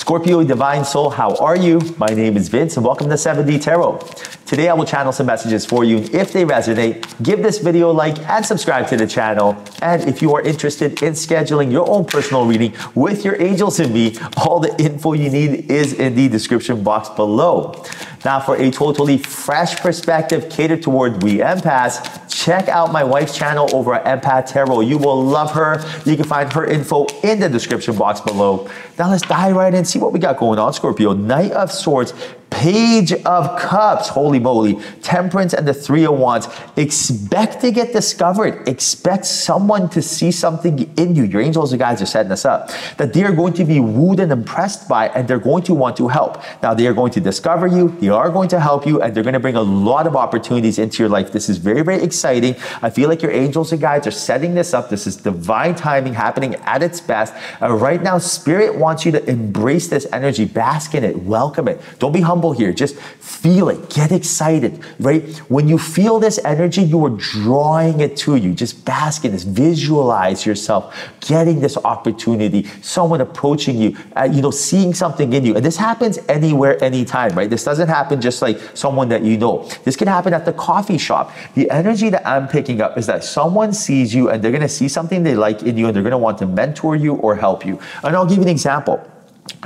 Scorpio Divine Soul, how are you? My name is Vince and welcome to 7D Tarot. Today I will channel some messages for you. If they resonate, give this video a like and subscribe to the channel. And if you are interested in scheduling your own personal reading with your angels and me, all the info you need is in the description box below. Now for a totally fresh perspective catered toward we empaths, check out my wife's channel over at Empath Tarot. You will love her. You can find her info in the description box below. Now let's dive right in and see what we got going on, Scorpio. Knight of Swords, Page of Cups, holy moly, Temperance and the Three of Wands. Expect to get discovered. Expect someone to see something in you. Your angels and guides are setting us up that they are going to be wooed and impressed by, and they're going to want to help. Now they are going to discover you, they are going to help you, and they're going to bring a lot of opportunities into your life. This is very, very exciting. I feel like your angels and guides are setting this up. This is divine timing happening at its best. Right now, Spirit wants you to embrace this energy, bask in it, welcome it. Don't be humble here. Just feel it. Get excited, right? When you feel this energy, you are drawing it to you. Just bask in this. Visualize yourself getting this opportunity, someone approaching you, seeing something in you. And this happens anywhere, anytime, right? This doesn't happen just like someone that you know. This can happen at the coffee shop. The energy that I'm picking up is that someone sees you and they're going to see something they like in you and they're going to want to mentor you or help you. And I'll give you an example.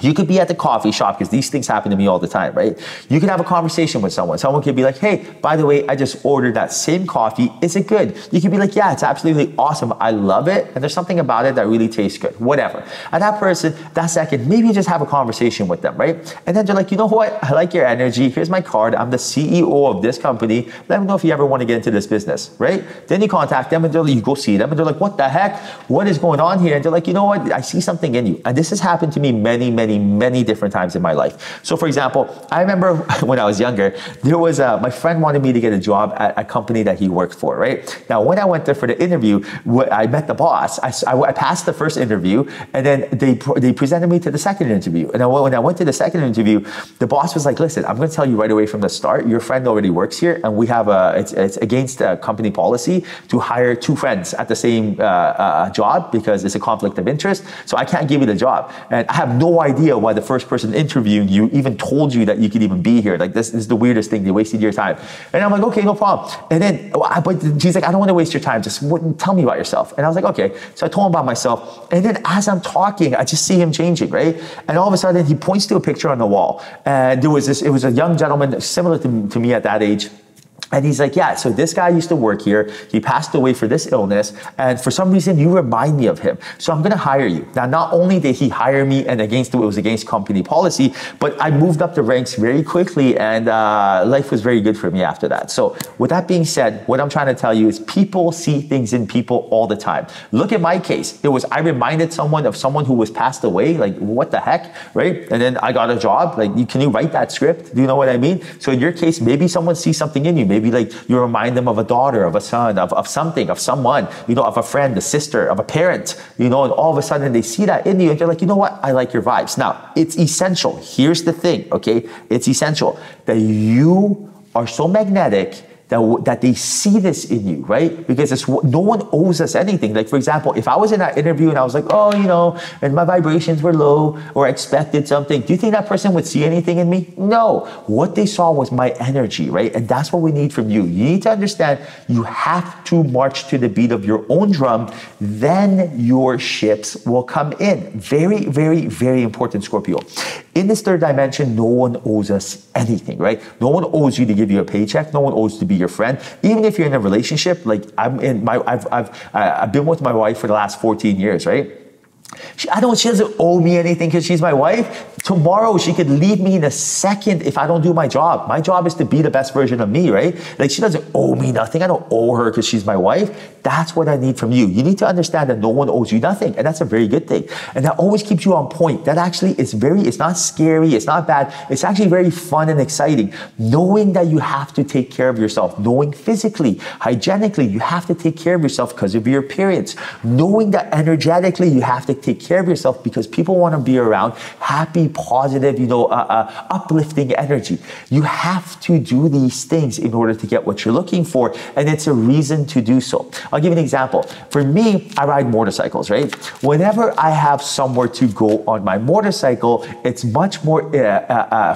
You could be at the coffee shop, because these things happen to me all the time, right? You could have a conversation with someone. Someone could be like, hey, by the way, I just ordered that same coffee. Is it good? You could be like, yeah, it's absolutely awesome. I love it. And there's something about it that really tastes good, whatever. And that person, that second, maybe you just have a conversation with them, right? And then they're like, you know what? I like your energy. Here's my card. I'm the CEO of this company. Let me know if you ever want to get into this business, right? Then you contact them and you go see them and they're like, what the heck? What is going on here? And they're like, you know what? I see something in you. And this has happened to me many different times in my life. So for example, I remember when I was younger, there was my friend wanted me to get a job at a company that he worked for, right? Now, when I went there for the interview, I met the boss. I passed the first interview, and then they presented me to the second interview. And when I went to the second interview, the boss was like, listen, I'm going to tell you right away from the start, your friend already works here, and we have it's against company policy to hire two friends at the same job because it's a conflict of interest. So I can't give you the job. And I have no idea why the first person interviewing you even told you that you could even be here. Like, this is the weirdest thing. They wasted your time. And I'm like, okay, no problem. And then, but she's like, I don't want to waste your time. Just tell me about yourself. And I was like, okay. So I told him about myself. And then as I'm talking, I just see him changing, right? And all of a sudden he points to a picture on the wall. And it was a young gentleman similar to me at that age. And he's like, yeah, so this guy used to work here. He passed away for this illness. And for some reason, you remind me of him. So I'm going to hire you. Now, not only did he hire me and it was against company policy, but I moved up the ranks very quickly and life was very good for me after that. So with that being said, what I'm trying to tell you is people see things in people all the time. Look at my case. I reminded someone of someone who was passed away. Like, what the heck, right? And then I got a job. Like, can you write that script? Do you know what I mean? So in your case, maybe someone sees something in you. Maybe like you remind them of a daughter, of a son, of something, of someone, of a friend, a sister, of a parent, and all of a sudden they see that in you and they're like, you know what? I like your vibes. Now, it's essential. Here's the thing, okay? It's essential that you are so magnetic that they see this in you, right? Because no one owes us anything. Like, for example, if I was in that interview and I was like, oh, and my vibrations were low or I expected something, do you think that person would see anything in me? No. What they saw was my energy, right? And that's what we need from you. You need to understand you have to march to the beat of your own drum. Then your ships will come in. Very, very, very important, Scorpio. In this third dimension, no one owes us anything, right? No one owes you to give you a paycheck. No one owes to be your friend. Even if you're in a relationship, like I've been with my wife for the last 14 years, right? She doesn't owe me anything because she's my wife. Tomorrow, she could leave me in a second if I don't do my job. My job is to be the best version of me, right? Like, she doesn't owe me nothing. I don't owe her because she's my wife. That's what I need from you. You need to understand that no one owes you nothing. And that's a very good thing. And that always keeps you on point. That actually is it's not scary. It's not bad. It's actually very fun and exciting. Knowing that you have to take care of yourself. Knowing physically, hygienically, you have to take care of yourself because of your appearance. Knowing that energetically, you have to take care of yourself because people want to be around happy, positive, uplifting energy. You have to do these things in order to get what you're looking for, and it's a reason to do so. I'll give you an example. For me, I ride motorcycles, right? Whenever I have somewhere to go on my motorcycle, it's much more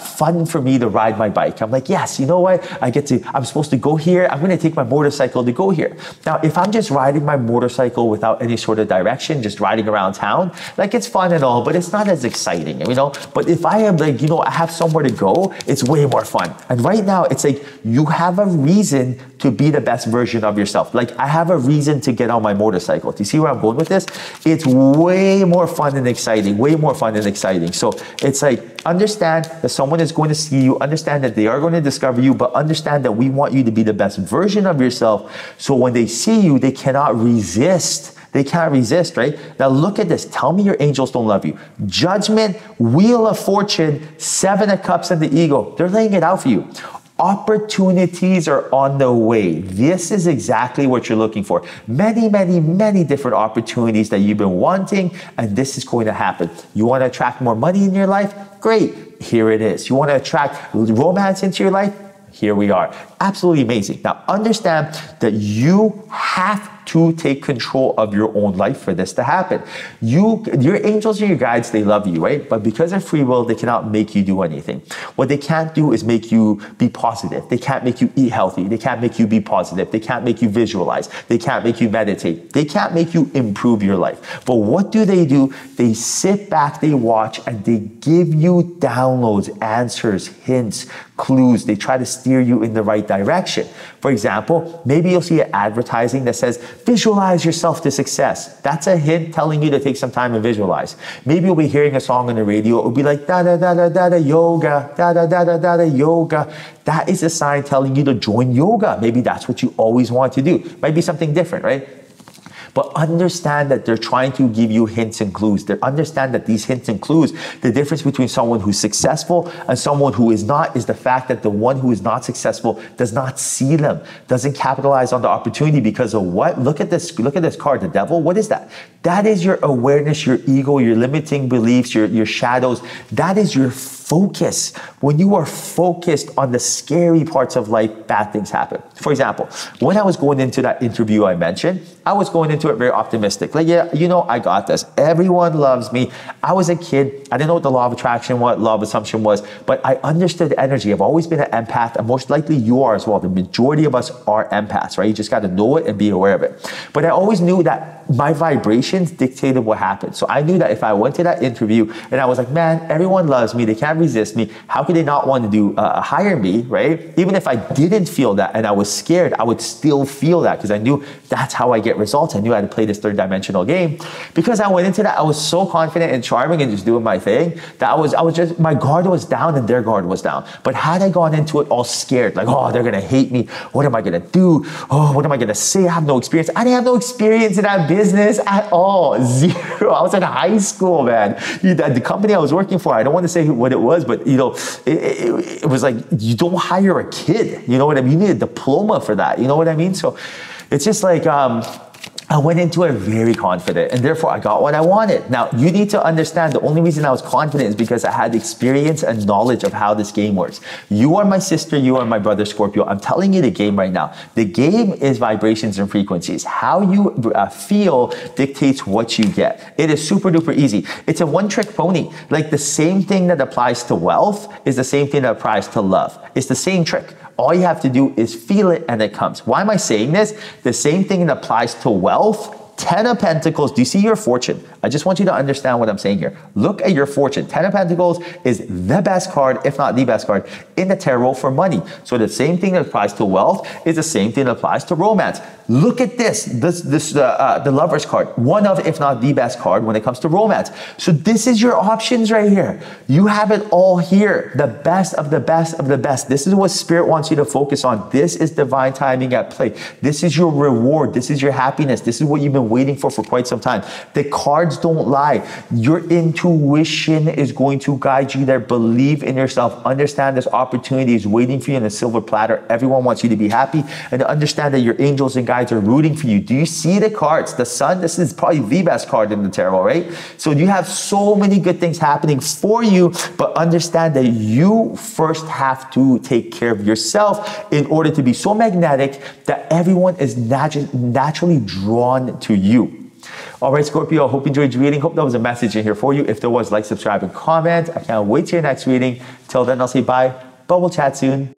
fun for me to ride my bike. I'm like, yes, you know what? I'm supposed to go here. I'm going to take my motorcycle to go here. Now, if I'm just riding my motorcycle without any sort of direction, just riding around town, like it's fun and all, but it's not as exciting, But if I am like, I have somewhere to go, it's way more fun. And right now, it's like you have a reason to be the best version of yourself. Like I have a reason to get on my motorcycle. Do you see where I'm going with this? It's way more fun and exciting, way more fun and exciting. So it's like, understand that someone is going to see you, understand that they are going to discover you, but understand that we want you to be the best version of yourself. So when they see you, they cannot resist. They can't resist, right? Now look at this. Tell me your angels don't love you. Judgment, Wheel of Fortune, 7 of Cups, and the Ego. They're laying it out for you. Opportunities are on the way. This is exactly what you're looking for. Many, many, many different opportunities that you've been wanting, and this is going to happen. You want to attract more money in your life? Great. Here it is. You want to attract romance into your life? Here we are. Absolutely amazing. Now understand that you have to take control of your own life for this to happen. Your angels and your guides, they love you, right? But because of free will, they cannot make you do anything. What they can't do is make you be positive. They can't make you eat healthy. They can't make you be positive. They can't make you visualize. They can't make you meditate. They can't make you improve your life. But what do? They sit back, they watch, and they give you downloads, answers, hints, clues. They try to steer you in the right direction. For example, maybe you'll see an advertising that says, visualize yourself to success. That's a hint telling you to take some time and visualize. Maybe you'll be hearing a song on the radio. It'll be like, da da da da da da yoga, da da da da da da yoga. That is a sign telling you to join yoga. Maybe that's what you always want to do. Might be something different, right? But understand that they're trying to give you hints and clues. They understand that these hints and clues, the difference between someone who's successful and someone who is not is the fact that the one who is not successful does not see them, doesn't capitalize on the opportunity because of what? Look at this card, the devil. What is that? That is your awareness, your ego, your limiting beliefs, your shadows. That is your focus. When you are focused on the scary parts of life, bad things happen. For example, when I was going into that interview I mentioned, I was going into it very optimistic. Like, yeah, I got this. Everyone loves me. I was a kid. I didn't know what the law of attraction, what law of assumption was, but I understood energy. I've always been an empath, and most likely you are as well. The majority of us are empaths, right? You just got to know it and be aware of it. But I always knew that my vibrations dictated what happened. So I knew that if I went to that interview and I was like, man, everyone loves me. They can't resist me. How could they not want to hire me, right? Even if I didn't feel that and I was scared, I would still feel that because I knew that's how I get results. I knew I had to play this third dimensional game. Because I went into that, I was so confident and charming and just doing my thing that I was just, my guard was down and their guard was down. But had I gone into it all scared, like, oh, they're going to hate me. What am I going to do? Oh, what am I going to say? I have no experience. I didn't have no experience in that business at all. Zero. I was in high school, man. The company I was working for, I don't want to say what it was, but it was like, you don't hire a kid. You know what I mean? You need a diploma for that. You know what I mean? So it's just like, I went into it very confident and therefore I got what I wanted. Now, you need to understand the only reason I was confident is because I had experience and knowledge of how this game works. You are my sister, you are my brother, Scorpio. I'm telling you the game right now. The game is vibrations and frequencies. How you feel dictates what you get. It is super duper easy. It's a one-trick pony. Like the same thing that applies to wealth is the same thing that applies to love. It's the same trick. All you have to do is feel it and it comes. Why am I saying this? The same thing that applies to wealth. 10 of Pentacles. Do you see your fortune? I just want you to understand what I'm saying here. Look at your fortune. 10 of Pentacles is the best card, if not the best card, in the tarot for money. So the same thing that applies to wealth is the same thing that applies to romance. Look at this. The Lover's card. One of, if not the best card when it comes to romance. So this is your options right here. You have it all here. The best of the best of the best. This is what Spirit wants you to focus on. This is divine timing at play. This is your reward. This is your happiness. This is what you've been been waiting for quite some time. The cards don't lie. Your intuition is going to guide you there. Believe in yourself. Understand this opportunity is waiting for you on a silver platter. Everyone wants you to be happy, and to understand that your angels and guides are rooting for you. Do you see the cards? The sun, this is probably the best card in the tarot, right? So you have so many good things happening for you, but understand that you first have to take care of yourself in order to be so magnetic that everyone is naturally drawn to you. All right, Scorpio, I hope you enjoyed your reading. Hope there was a message in here for you. If there was, like, subscribe, and comment. I can't wait till your next reading. Till then, I'll say bye, but we'll chat soon.